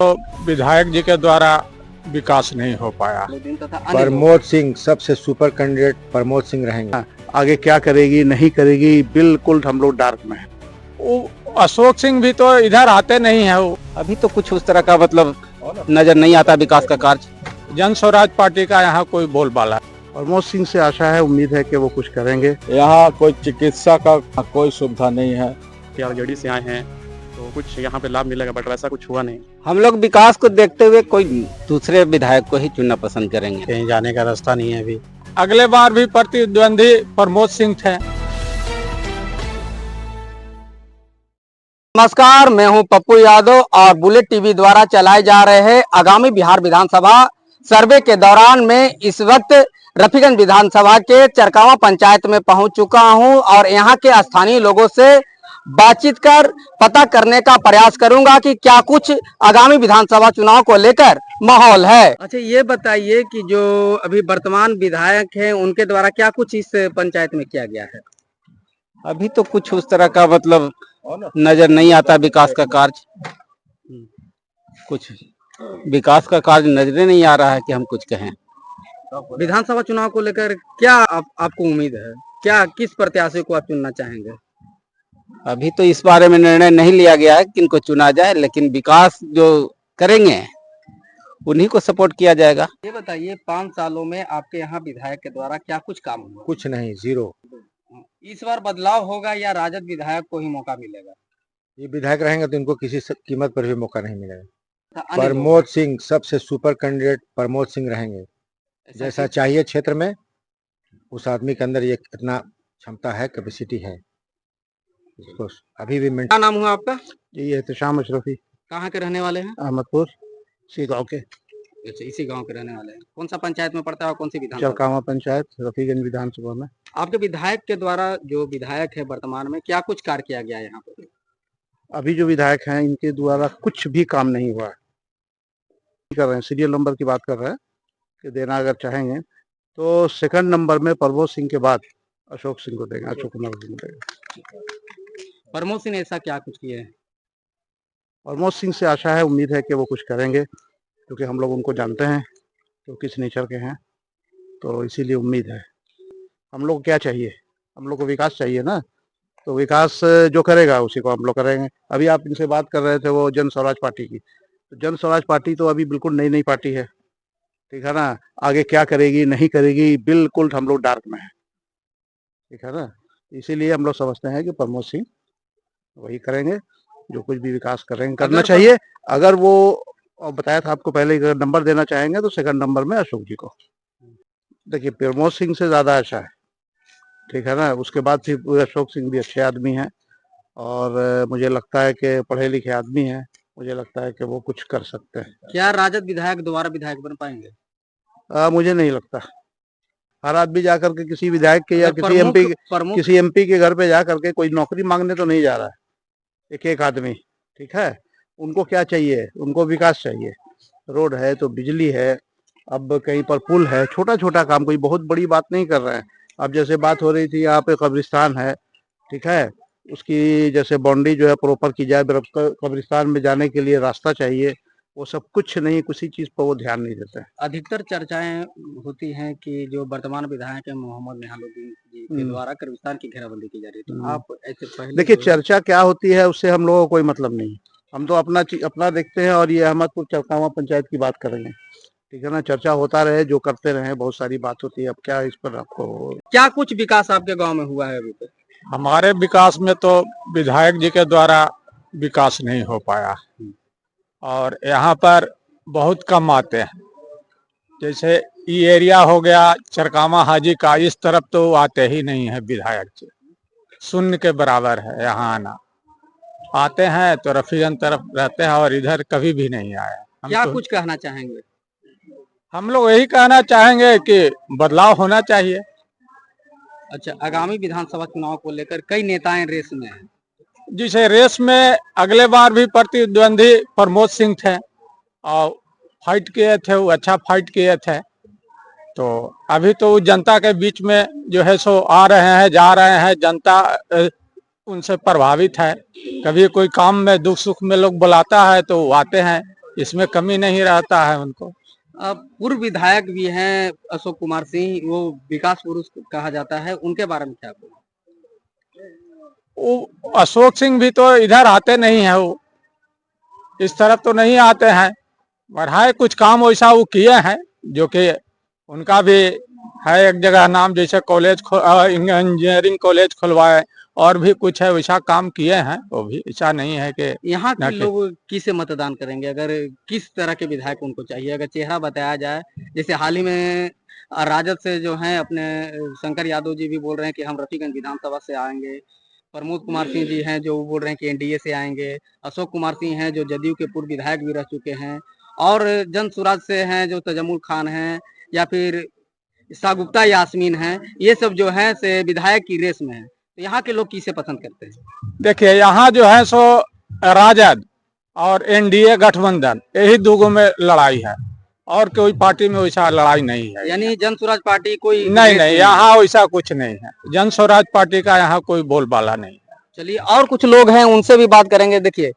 तो विधायक जी के द्वारा विकास नहीं हो पाया। प्रमोद सिंह सबसे सुपर कैंडिडेट प्रमोद सिंह रहेंगे। आगे क्या करेगी नहीं करेगी बिल्कुल हम लोग डार्क में हैं। वो अशोक सिंह भी तो इधर आते नहीं है। वो अभी तो कुछ उस तरह का मतलब नजर नहीं आता विकास का कार्य। जन स्वराज पार्टी का यहाँ कोई बोलबाला। प्रमोद सिंह से आशा है, उम्मीद है कि वो कुछ करेंगे। यहाँ कोई चिकित्सा का कोई सुविधा नहीं है। आरजेडी से आए हैं तो कुछ यहाँ पे लाभ मिलेगा, बट वैसा कुछ हुआ नहीं। हम लोग विकास को देखते हुए कोई दूसरे विधायक को ही चुनना पसंद करेंगे। कहीं जाने का रास्ता नहीं है अभी। अगले बार भी प्रतिद्वंदी प्रमोद सिंह थे। नमस्कार, मैं हूं पप्पू यादव और बुलेट टीवी द्वारा चलाए जा रहे आगामी बिहार विधानसभा सर्वे के दौरान में इस वक्त रफीगंज विधानसभा के चरकावा पंचायत में पहुंच चुका हूं और यहां के स्थानीय लोगों से बातचीत कर पता करने का प्रयास करूंगा कि क्या कुछ आगामी विधानसभा चुनाव को लेकर माहौल है। अच्छा, ये बताइए कि जो अभी वर्तमान विधायक हैं उनके द्वारा क्या कुछ इस पंचायत में किया गया है? अभी तो कुछ उस तरह का मतलब नजर नहीं आता विकास का कार्य। कुछ विकास का कार्य नजर नहीं आ रहा है कि हम कुछ कहें। विधानसभा चुनाव को लेकर क्या आपको उम्मीद है? क्या किस प्रत्याशी को आप चुनना चाहेंगे? अभी तो इस बारे में निर्णय नहीं लिया गया है किनको चुना जाए, लेकिन विकास जो करेंगे उन्हीं को सपोर्ट किया जाएगा। ये बताइए, 5 सालों में आपके यहाँ विधायक के द्वारा क्या कुछ काम हुआ? कुछ नहीं, जीरो। इस बार बदलाव होगा या राजद विधायक को ही मौका मिलेगा? ये विधायक रहेंगे तो इनको किसी कीमत पर भी मौका नहीं मिलेगा। अन्य प्रमोद सिंह सबसे सुपर कैंडिडेट प्रमोद सिंह रहेंगे। जैसा चाहिए क्षेत्र में उस आदमी के अंदर ये इतना क्षमता है, कैपेसिटी है। इसको अभी भी क्या नाम हुआ आपका? ये एहतशाम अशरफी, कहाँ के रहने वाले हैं? अहमदपुर सी गाँव के, अच्छा, इसी गांव के रहने वाले हैं। कौन सा पंचायत में पड़ता है और कौन सी विधानसभा? चरकावा पंचायत, रफीगंज विधानसभा में। आपके विधायक के द्वारा, जो विधायक है वर्तमान में, क्या कुछ कार्य किया गया है यहाँ पर? अभी जो विधायक हैं इनके द्वारा कुछ भी काम नहीं हुआ है। कर रहे हैं, सीरियल नंबर की बात कर रहे हैं कि देना अगर चाहेंगे तो सेकंड नंबर में प्रमोद सिंह के बाद अशोक सिंह को देंगे, अशोक कुमार सिंह को देंगे। प्रमोद सिंह ने ऐसा क्या कुछ किया है? प्रमोद सिंह से आशा है, उम्मीद है कि वो कुछ करेंगे, क्योंकि हम लोग उनको जानते हैं तो किस नेचर के हैं, तो इसीलिए उम्मीद है। हम लोग क्या चाहिए, हम लोग को विकास चाहिए ना, तो विकास जो करेगा उसी को हम लोग करेंगे। अभी आप इनसे बात कर रहे थे वो जन स्वराज पार्टी की, तो जन स्वराज पार्टी तो अभी बिल्कुल नई नई पार्टी है, ठीक है ना। आगे क्या करेगी नहीं करेगी बिल्कुल हम लोग डार्क में है, ठीक है ना। इसीलिए हम लोग समझते हैं कि प्रमोद सिंह वही करेंगे जो कुछ भी विकास करेंगे, करना चाहिए। अगर वो बताया था आपको पहले, अगर नंबर देना चाहेंगे तो सेकंड नंबर में अशोक जी को देखिए। प्रमोद सिंह से ज्यादा अच्छा है, ठीक है ना। उसके बाद फिर अशोक सिंह भी अच्छे आदमी हैं और मुझे लगता है कि पढ़े लिखे आदमी हैं। मुझे लगता है कि वो कुछ कर सकते हैं। क्या राजद विधायक दोबारा विधायक बन पाएंगे? मुझे नहीं लगता। हर आदमी जा करके किसी विधायक के या किसी एमपी के घर पे जा करके कोई नौकरी मांगने तो नहीं जा रहा है। एक एक आदमी, ठीक है। उनको क्या चाहिए? उनको विकास चाहिए। रोड है तो बिजली है, अब कहीं पर पुल है, छोटा छोटा काम, कोई बहुत बड़ी बात नहीं कर रहे हैं। अब जैसे बात हो रही थी, यहाँ पे कब्रिस्तान है, ठीक है, उसकी जैसे बाउंड्री जो है प्रॉपर की जाए, कब्रिस्तान में जाने के लिए रास्ता चाहिए, वो सब कुछ नहीं, किसी चीज पर वो ध्यान नहीं देते हैं। अधिकतर चर्चाएं होती हैं कि जो वर्तमान विधायक है मोहम्मद नेहालुद्दीन जी के द्वारा कब्रिस्तान की घेराबंदी की जा रही है, तो आप ऐसे पहले देखिए, चर्चा क्या होती है उससे हम लोगों को कोई मतलब नहीं। हम तो अपना देखते हैं और ये अहमदपुर चरकावा पंचायत की बात करेंगे, ठीक है ना। चर्चा होता रहे, जो करते रहे, बहुत सारी बात होती है। अब क्या इस पर आपको क्या कुछ विकास आपके गांव में हुआ है अभी तक? हमारे विकास में तो विधायक जी के द्वारा विकास नहीं हो पाया और यहाँ पर बहुत कम आते हैं। जैसे ये एरिया हो गया चरकावा हाजी का, इस तरफ तो आते ही नहीं है विधायक जी। शून्य के बराबर है यहाँ आना। आते हैं तो रफीगंज तरफ रहते हैं और इधर कभी भी नहीं आया। क्या कुछ कहना चाहेंगे? हम लोग यही कहना चाहेंगे कि बदलाव होना चाहिए। अच्छा, आगामी विधानसभा चुनाव को लेकर कई नेताएं रेस में हैं। जिसे रेस में अगले बार भी प्रतिद्वंदी प्रमोद सिंह थे और फाइट किए थे, वो अच्छा फाइट किए थे। तो अभी तो जनता के बीच में जो है सो आ रहे हैं, जा रहे हैं, जनता उनसे प्रभावित है। कभी कोई काम में दुख सुख में लोग बुलाता है तो वो आते हैं। इसमें कमी नहीं रहता है उनको। पूर्व विधायक भी हैं अशोक कुमार सिंह, वो विकास पुरुष कहा जाता है, उनके बारे में क्या बोलूं? वो अशोक सिंह भी तो इधर आते नहीं है, वो इस तरफ तो नहीं आते हैं, पर है कुछ काम वैसा वो किए हैं जो कि उनका भी है एक जगह नाम, जैसे कॉलेज इंजीनियरिंग कॉलेज खुलवाए और भी कुछ है वैसा काम किए हैं। वो भी ऐसा नहीं है कि यहाँ के ना कि- लोग किसे मतदान करेंगे? अगर किस तरह के विधायक उनको चाहिए, अगर चेहरा बताया जाए, जैसे हाल ही में राजद से जो हैं अपने शंकर यादव जी भी बोल रहे हैं कि हम रफीगंज विधानसभा से आएंगे, प्रमोद कुमार सिंह जी हैं जो बोल रहे हैं कि एनडीए से आएंगे, अशोक कुमार सिंह हैं जो जदयू के पूर्व विधायक भी रह चुके हैं, और जन सुराज से हैं जो तजमुल खान हैं, या फिर शागुफ्ता यास्मीन हैं, ये सब जो है से विधायक की रेस में है। तो यहाँ के लोग किसे पसंद करते हैं? देखिए यहाँ जो है सो राजद और एनडीए गठबंधन यही दोगों में लड़ाई है, और कोई पार्टी में वैसा लड़ाई नहीं है। यानी जन स्वराज पार्टी कोई नहीं नहीं, यहाँ वैसा कुछ नहीं है। जन स्वराज पार्टी का यहाँ कोई बोलबाला नहीं है। चलिए और कुछ लोग हैं उनसे भी बात करेंगे। देखिए,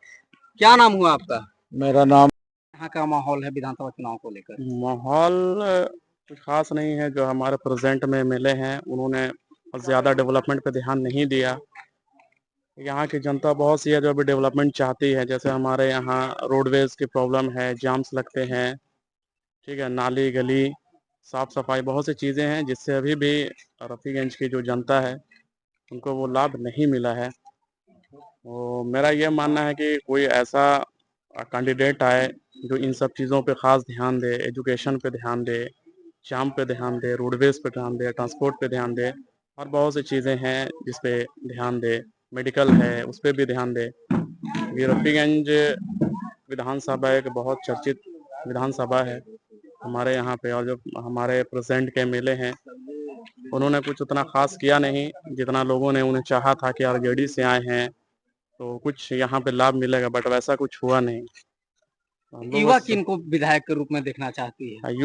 क्या नाम हुआ आपका? मेरा नाम यहाँ का माहौल है विधानसभा चुनाव को लेकर? माहौल कुछ खास नहीं है। जो हमारे प्रेजेंट में एमएलए हैं उन्होंने ज़्यादा डेवलपमेंट पे ध्यान नहीं दिया। यहाँ की जनता बहुत सी है जो अभी डेवलपमेंट चाहती है। जैसे हमारे यहाँ रोडवेज की प्रॉब्लम है, जाम्स लगते हैं, ठीक है, नाली गली साफ सफाई बहुत सी चीज़ें हैं जिससे अभी भी रफीगंज की जो जनता है उनको वो लाभ नहीं मिला है। तो मेरा ये मानना है कि कोई ऐसा कैंडिडेट आए जो इन सब चीज़ों पे ख़ास ध्यान दे, एजुकेशन पे ध्यान दे, जाम पे ध्यान दे, रोडवेज पे ध्यान दे, ट्रांसपोर्ट पे ध्यान दे, और बहुत सी चीज़ें हैं जिस पे ध्यान दे, मेडिकल है उस पर भी ध्यान दे। ये रफीगंज विधानसभा एक बहुत चर्चित विधानसभा है हमारे यहाँ पे, और जो हमारे प्रेजेंट के एमएलए हैं उन्होंने कुछ उतना खास किया नहीं जितना लोगों ने उन्हें चाहा था कि आरजेडी से आए हैं तो कुछ यहाँ पे लाभ मिलेगा, बट वैसा कुछ हुआ नहीं। हम लोग युवा बस- किनको विधायक के रूप में देखना चाहती है?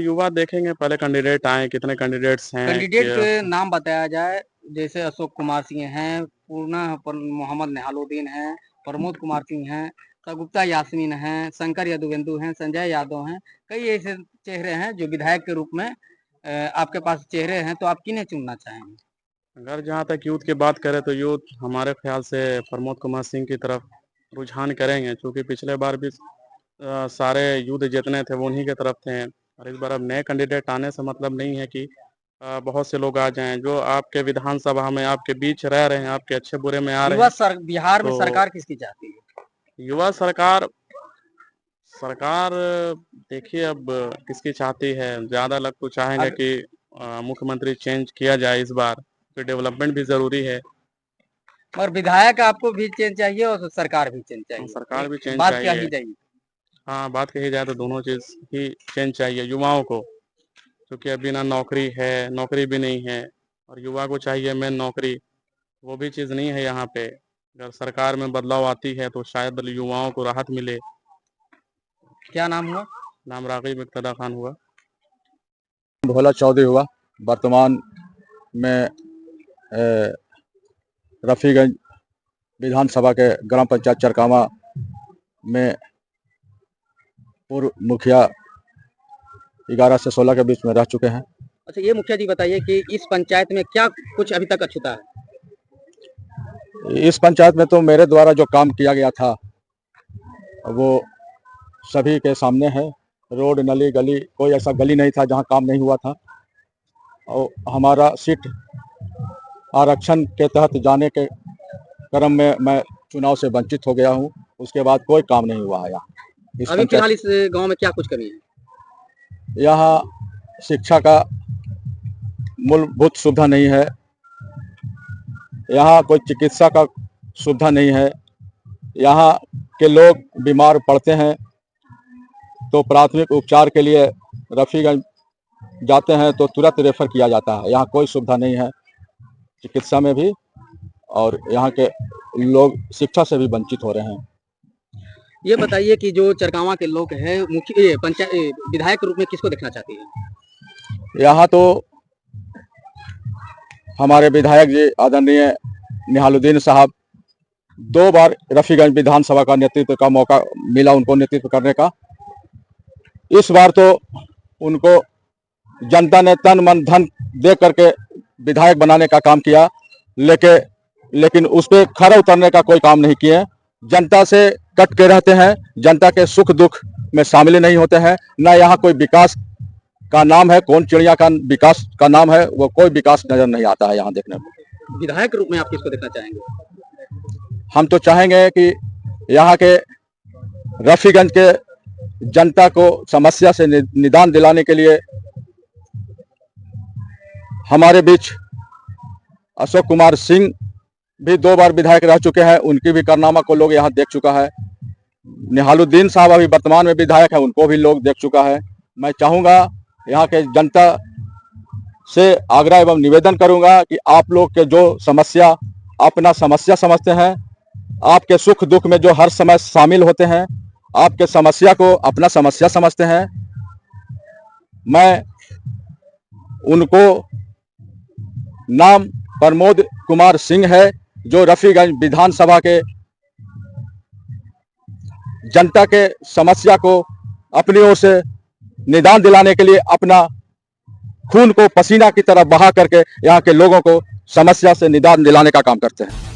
युवा देखेंगे, पहले कैंडिडेट आए, कितने कैंडिडेट्स हैं कैंडिडेट कि- के नाम बताया जाए, जैसे अशोक कुमार सिंह हैं, पूर्णा मोहम्मद नेहालुद्दीन हैं, प्रमोद कुमार सिंह हैं, शागुफ्ता यास्मीन हैं, शंकर यादवेंदु हैं, संजय यादव हैं, कई ऐसे चेहरे हैं जो विधायक के रूप में आपके पास चेहरे हैं, तो आप किन्हें चुनना चाहेंगे? अगर जहाँ तक यूथ की बात करें तो यूथ हमारे ख्याल से प्रमोद कुमार सिंह की तरफ रुझान करेंगे, क्योंकि पिछले बार भी सारे यूथ जितने थे वो उन्हीं की तरफ थे। और इस बार अब नए कैंडिडेट आने से मतलब नहीं है कि बहुत से लोग आ जाएं जो आपके विधानसभा में आपके बीच रह रहे हैं, आपके अच्छे बुरे में आ रहे हैं। बिहार में तो- सरकार किसकी चाहती है? युवा सरकार देखिए अब किसकी चाहती है। ज्यादा लोग तो चाहेंगे कि मुख्यमंत्री चेंज किया जाए इस बार, तो डेवलपमेंट भी जरूरी है। और विधायक आपको भी चेंज चाहिए और सरकार भी चेंज चाहिए? सरकार भी चेंज बात क्या चाहिए। ही जाएगी? हाँ, बात कही जाए तो दोनों चीज ही चेंज चाहिए युवाओं को, क्योंकि अभी ना नौकरी है, नौकरी भी नहीं है, और युवा को चाहिए मेन नौकरी, वो भी चीज़ नहीं है यहाँ पे। अगर सरकार में बदलाव आती है तो शायद युवाओं को राहत मिले। क्या नाम हुआ? नाम राग़िब इक्तदा खान हुआ। भोला चौधरी हुआ। वर्तमान में रफीगंज विधानसभा के ग्राम पंचायत चरकामा में पूर्व मुखिया 11 से 16 के बीच में रह चुके हैं। अच्छा, ये मुखिया जी बताइए कि इस पंचायत में क्या कुछ अभी तक अछूता है? इस पंचायत में तो मेरे द्वारा जो काम किया गया था वो सभी के सामने है। रोड, नली, गली, कोई ऐसा गली नहीं था जहां काम नहीं हुआ था। और हमारा सीट आरक्षण के तहत जाने के क्रम में मैं चुनाव से वंचित हो गया हूं। उसके बाद कोई काम नहीं हुआ है यहाँ। अभी फिलहाल इस गांव में क्या कुछ कमी है? यहाँ शिक्षा का मूलभूत सुविधा नहीं है, यहाँ कोई चिकित्सा का सुविधा नहीं है। यहाँ के लोग बीमार पड़ते हैं तो प्राथमिक उपचार के लिए रफीगंज जाते हैं तो तुरंत रेफर किया जाता है। यहाँ कोई सुविधा नहीं है चिकित्सा में भी, और यहाँ के लोग शिक्षा से भी वंचित हो रहे हैं। ये बताइए कि जो चरकावा के लोग हैं मुख्य पंचायत विधायक के रूप में किसको देखना चाहती है? यहाँ तो हमारे विधायक जी आदरणीय निहालुद्दीन साहब 2 बार रफीगंज विधानसभा का नेतृत्व का मौका मिला उनको नेतृत्व करने का। इस बार तो उनको जनता ने तन मन धन दे करके विधायक बनाने का काम किया, लेकिन उस पर खरा उतरने का कोई काम नहीं किए। जनता से कट के रहते हैं, जनता के सुख दुख में शामिल नहीं होते हैं। ना यहाँ कोई विकास का नाम है, कौन चिड़िया का विकास का नाम है, वो कोई विकास नजर नहीं आता है यहाँ देखने को। विधायक के रूप में आप किसको देखना चाहेंगे? हम तो चाहेंगे कि यहाँ के रफीगंज के जनता को समस्या से निदान दिलाने के लिए हमारे बीच अशोक कुमार सिंह भी 2 बार विधायक रह चुके हैं, उनकी भी कारनामा को लोग यहाँ देख चुका है। निहालुद्दीन साहब अभी वर्तमान में विधायक है, उनको भी लोग देख चुका है। मैं चाहूँगा यहाँ के जनता से आग्रह एवं निवेदन करूँगा कि आप लोग के जो समस्या अपना समस्या समझते हैं, आपके सुख दुख में जो हर समय शामिल होते हैं, आपके समस्या को अपना समस्या समझते हैं, मैं उनको नाम प्रमोद कुमार सिंह है, जो रफीगंज विधानसभा के जनता के समस्या को अपनी ओर से निदान दिलाने के लिए अपना खून को पसीना की तरह बहा करके यहाँ के लोगों को समस्या से निदान दिलाने का काम करते हैं।